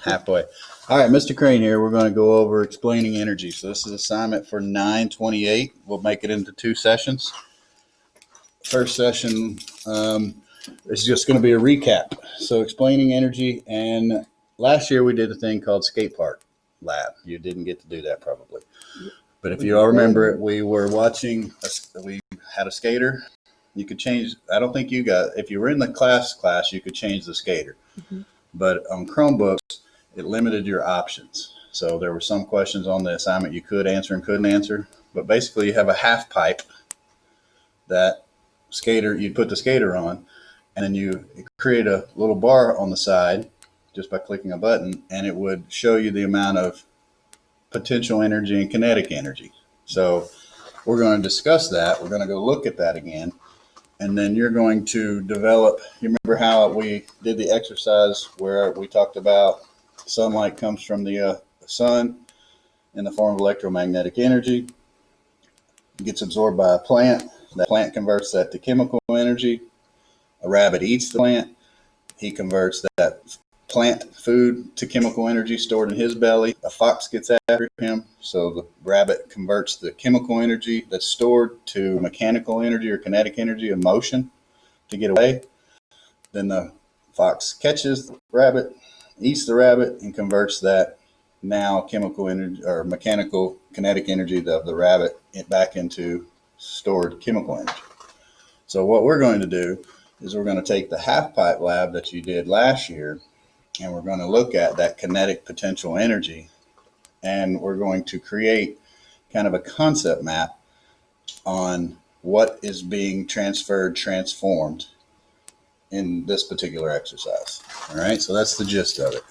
Halfway. All right, Mr. Crane here. We're going to go over explaining energy. So this is assignment for 928. We'll make it into 2 sessions. First session is just going to be a recap. So explaining energy, and last year we did a thing called skate park lab. You didn't get to do that probably. But if you all remember it, we were watching, we had a skater. You could change, I don't think you got, if you were in the class, you could change the skater. Mm-hmm. But on Chromebooks, it limited your options. So there were some questions on the assignment you could answer and couldn't answer. But basically you have a half pipe that skater, you put the skater on, and then you create a little bar on the side just by clicking a button, and it would show you the amount of potential energy and kinetic energy. So we're going to discuss that. We're going to go look at that again. And then you're going to develop, you remember how we did the exercise where we talked about sunlight comes from the sun in the form of electromagnetic energy. It gets absorbed by a plant. That plant converts that to chemical energy. A rabbit eats the plant. He converts that plant food to chemical energy stored in his belly. A fox gets after him. So the rabbit converts the chemical energy that's stored to mechanical energy or kinetic energy of motion to get away. Then the fox catches the rabbit, eats the rabbit, and converts that now chemical energy or mechanical kinetic energy of the rabbit back into stored chemical energy. So what we're going to do is we're going to take the half pipe lab that you did last year, and we're going to look at that kinetic potential energy, and we're going to create kind of a concept map on what is being transformed in this particular exercise. All right, so that's the gist of it.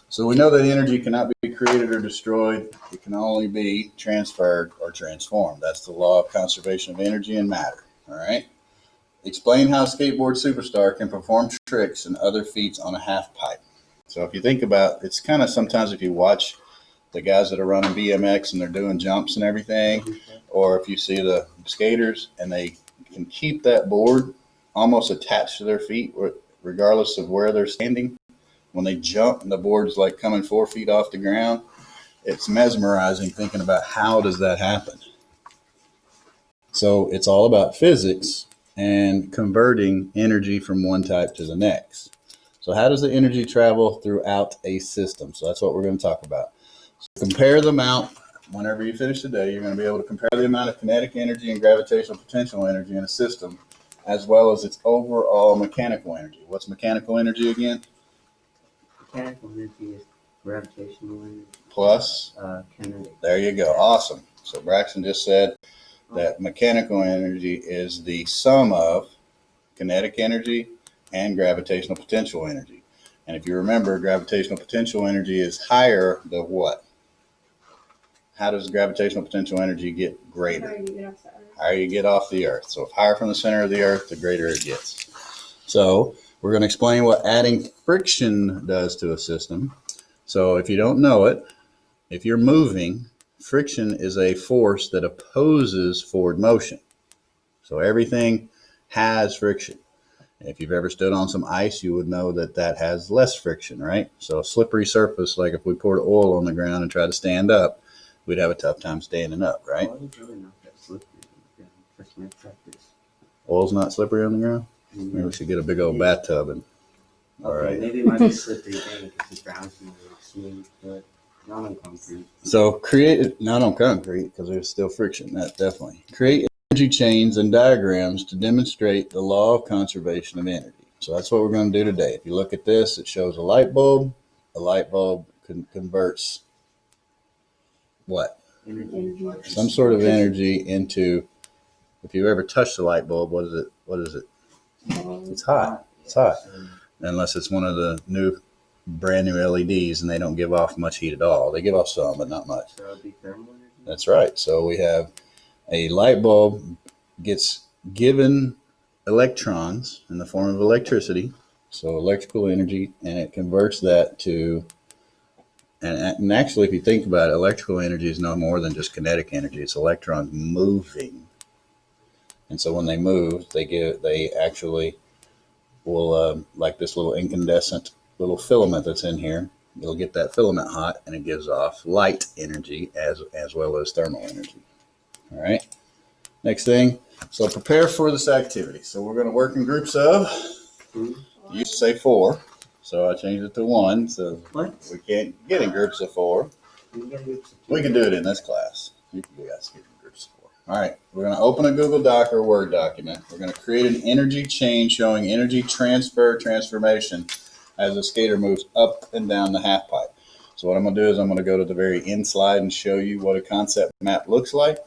So we know that energy cannot be created or destroyed. It can only be transferred or transformed. That's the law of conservation of energy and matter. All right. Explain how a skateboard superstar can perform tricks and other feats on a half pipe. So if you think about, it's kind of sometimes if you watch the guys that are running BMX and they're doing jumps and everything, or if you see the skaters and they can keep that board almost attached to their feet regardless of where they're standing. When they jump and the board's like coming 4 feet off the ground, it's mesmerizing thinking about how does that happen. So it's all about physics and converting energy from one type to the next. So how does the energy travel throughout a system? So that's what we're going to talk about. So compare the amount, whenever you finish the day, you're going to be able to compare the amount of kinetic energy and gravitational potential energy in a system, as well as its overall mechanical energy. What's mechanical energy again? Mechanical energy is gravitational energy. Plus? Kinetic. There you go. Awesome. So Braxton just said that mechanical energy is the sum of kinetic energy and gravitational potential energy. And if you remember, gravitational potential energy is higher the what? How does gravitational potential energy get greater? Higher you get off the earth. So if higher from the center of the earth, the greater it gets. So we're going to explain what adding friction does to a system. So if you don't know it, if you're moving, friction is a force that opposes forward motion. So everything has friction. If you've ever stood on some ice, you would know that that has less friction, right? So a slippery surface, like if we poured oil on the ground and tried to stand up, we'd have a tough time standing up, right? Oil's really not that slippery on the ground. First my practice. Oil's not slippery on the ground? Maybe we should get a big old bathtub and, all right. Maybe it might be slippery thing because the ground's more smooth, but not on concrete. So create, not on concrete because there's still friction, that definitely. Create energy chains and diagrams to demonstrate the law of conservation of energy. So that's what we're going to do today. If you look at this, it shows a light bulb. A light bulb converts what? Energy. Some sort of energy into, if you ever touch the light bulb, what is it? It's hot. It's hot. Unless it's one of the new brand new LEDs and they don't give off much heat at all. They give off some, but not much. So it'll be thermal energy? That's right. So we have a light bulb gets given electrons in the form of electricity, so electrical energy, and it converts that to, and actually if you think about it, electrical energy is no more than just kinetic energy. It's electrons moving. And so when they move, they actually will, like this little incandescent little filament that's in here, You'll get that filament hot, and it gives off light energy as well as thermal energy. All right. Next thing, so prepare for this activity. So we're going to work in groups of, you used to say 4, so I changed it to 1. So What? we can't get in groups of 4. We can do it in this class. You guys get in groups of 4. All right. We're going to open a Google Doc or Word document. We're going to create an energy chain showing energy transformation as the skater moves up and down the half pipe. So what I'm going to do is I'm going to go to the very end slide and show you what a concept map looks like.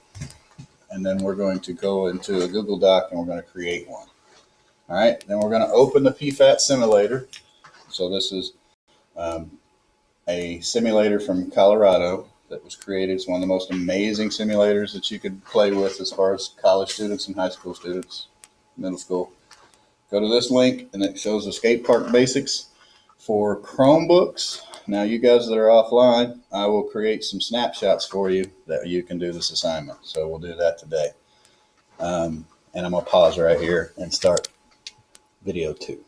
And then we're going to go into a Google Doc and we're going to create one. All right. Then we're going to open the PFAT simulator. So this is a simulator from Colorado that was created. It's one of the most amazing simulators that you could play with as far as college students and high school students, middle school. Go to this link and it shows the skate park basics for Chromebooks. Now, you guys that are offline, I will create some snapshots for you that you can do this assignment. So we'll do that today. And I'm going to pause right here and start video 2.